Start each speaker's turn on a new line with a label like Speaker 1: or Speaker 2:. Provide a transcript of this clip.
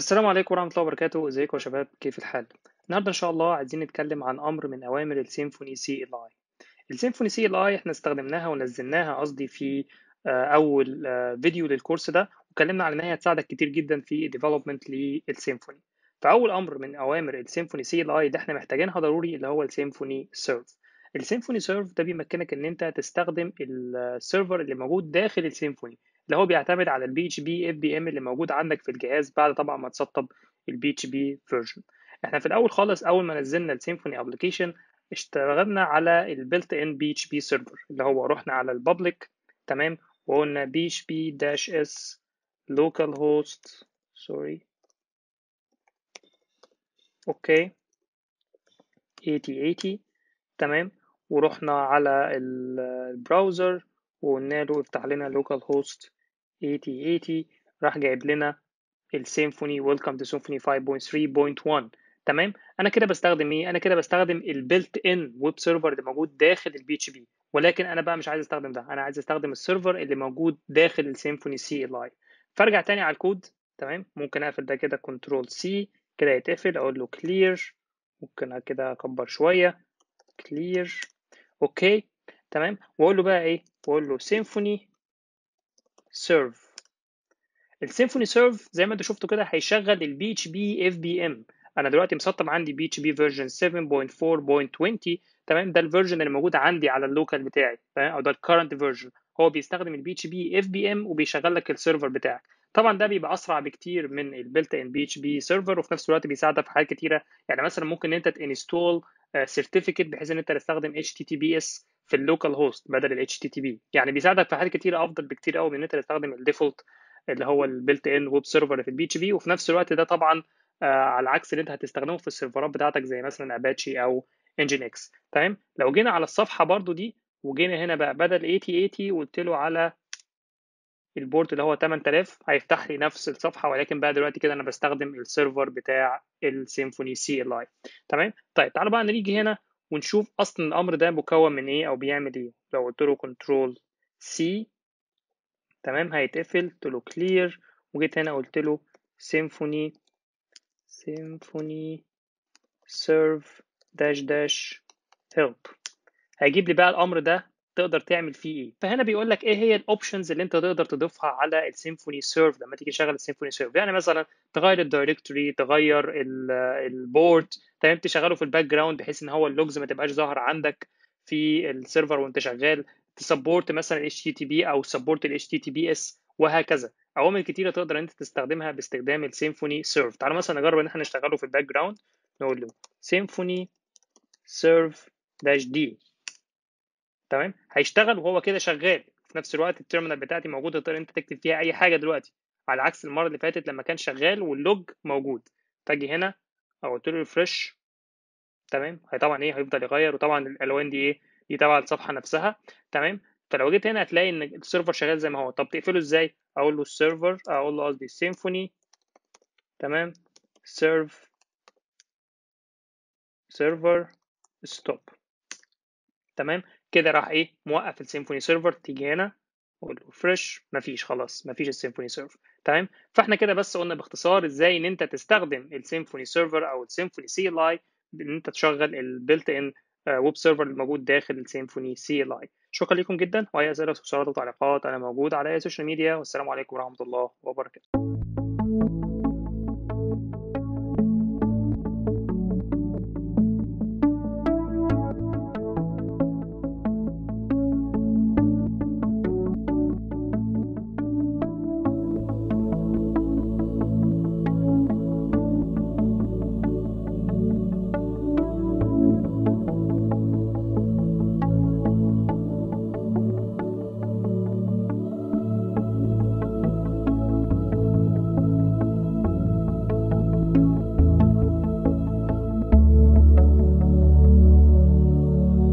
Speaker 1: السلام عليكم ورحمة الله وبركاته، ازيكم يا شباب؟ كيف الحال؟ النهارده إن شاء الله عايزين نتكلم عن أمر من أوامر السيمفوني CLI. السيمفوني CLI احنا استخدمناها ونزلناها قصدي في أول فيديو للكورس ده، واتكلمنا على إن هي هتساعدك كتير جدا في الديفلوبمنت للسيمفوني. فأول أمر من أوامر السيمفوني CLI ده احنا محتاجينها ضروري اللي هو السيمفوني سيرف. السيمفوني سيرف ده بيمكنك إن أنت تستخدم السيرفر اللي موجود داخل السيمفوني، اللي هو بيعتمد على البي اتش بي اف بي ام اللي موجود عندك في الجهاز بعد طبعا ما تسطب البي اتش بي فيرجن. احنا في الاول خالص اول ما نزلنا السيمفوني ابلكيشن اشتغلنا على البيلت ان بي اتش بي سيرفر اللي هو رحنا على البابليك. تمام. وقلنا بي اتش بي داش اس لوكال هوست سوري اوكي 8080. تمام. ورحنا على البراوزر وقلنا له افتح لنا لوكال هوست 8080. راح جايب لنا السيمفوني ويلكم تو سيمفوني 5.3.1. تمام. انا كده بستخدم ايه؟ انا كده بستخدم البيلت ان ويب سيرفر اللي موجود داخل البي اتش بي، ولكن انا بقى مش عايز استخدم ده، انا عايز استخدم السيرفر اللي موجود داخل السيمفوني سي ال اي. فارجع تاني على الكود. تمام. ممكن اقفل ده كده كنترول سي كده يتقفل، اقول له كلير. ممكن كده اكبر شويه كلير. اوكي. تمام. واقول له بقى ايه؟ واقول له سيمفوني سيرف. السيمفوني سيرف زي ما انت شفتوا كده هيشغل البي اتش بي اف بي ام. انا دلوقتي مسطب عندي بي اتش بي فيرجن 7.4.20. تمام. ده الفيرجن اللي موجود عندي على اللوكال بتاعي، تمام، او ده الكرنت فيرجن. هو بيستخدم البي اتش بي اف بي ام وبيشغل لك السيرفر بتاعك. طبعا ده بيبقى اسرع بكتير من البيلت ان بي اتش بي سيرفر، وفي نفس الوقت بيساعدك في حاجات كتيره. يعني مثلا ممكن انت تنستول سيرتيفيكت بحيث ان انت تستخدم اتش تي تي بي اس في اللوكال هوست بدل الاتش تي تي بي. يعني بيساعدك في حاجات كتيره افضل بكتير قوي من ان انت تستخدم الديفولت اللي هو البيلت ان ويب سيرفر اللي في البي اتش بي. وفي نفس الوقت ده طبعا على عكس اللي انت هتستخدمه في السيرفرات بتاعتك زي مثلا اباتشي او انجين اكس. تمام. لو جينا على الصفحه برضو دي وجينا هنا بقى بدل 8080 وقلت له على البورت اللي هو 8000 هيفتح لي نفس الصفحه، ولكن بقى دلوقتي كده انا بستخدم السيرفر بتاع السيمفوني سي ال اي. تمام. طيب تعالوا بقى نيجي هنا ونشوف اصلا الامر ده مكون من ايه او بيعمل ايه. لو قلت له كنترول سي تمام هيتقفل، قلت له كلير. وجيت هنا قلت له سيمفوني سيرف داش داش هيلب. هيجيب لي بقى الامر ده تقدر تعمل فيه ايه. فهنا بيقول لك ايه هي الاوبشنز اللي انت تقدر تضيفها على السيمفوني سيرف لما تيجي تشغل السيمفوني سيرف. يعني مثلا تغير الدايركتوري، تغير البورت، تمام، تشغله في الباك جراوند بحيث ان هو اللوجز ما تبقاش ظاهره عندك في السيرفر وانت شغال، تسبورت مثلا اتش تي تي بي او سبورت الاتش تي تي بي اس، وهكذا. اوامر كتيره تقدر انت تستخدمها باستخدام السيمفوني سيرف. تعالوا مثلا نجرب ان احنا نشتغله في الباك جراوند. نقول له سيمفوني سيرف داش دي. تمام. هيشتغل وهو كده شغال في نفس الوقت. التيرمينال بتاعتي موجوده تقدر انت تكتب فيها اي حاجه دلوقتي، على عكس المره اللي فاتت لما كان شغال واللوج موجود. فاجي هنا او قلت له ريفرش. تمام. هي طبعا ايه هيفضل يغير، وطبعا الالوان دي ايه؟ دي تبع الصفحه نفسها. تمام. فلو جيت هنا هتلاقي ان السيرفر شغال زي ما هو. طب تقفله ازاي؟ اقول له السيرفر، اقول له قصدي سيمفوني. تمام. سيرف سيرفر ستوب. تمام. كده راح ايه موقف السيمفوني سيرفر. تيجي هنا اقول له فريش، مفيش، خلاص مفيش السيمفوني سيرفر. تمام. فاحنا كده بس قلنا باختصار ازاي ان انت تستخدم السيمفوني سيرفر او السيمفوني سي ال اي ان انت تشغل البيلت ان ويب سيرفر الموجود داخل السيمفوني سي ال اي. شكرا لكم جدا، واي اسئله واستفسارات وتعليقات انا موجود على اي سوشيال ميديا. والسلام عليكم ورحمه الله وبركاته.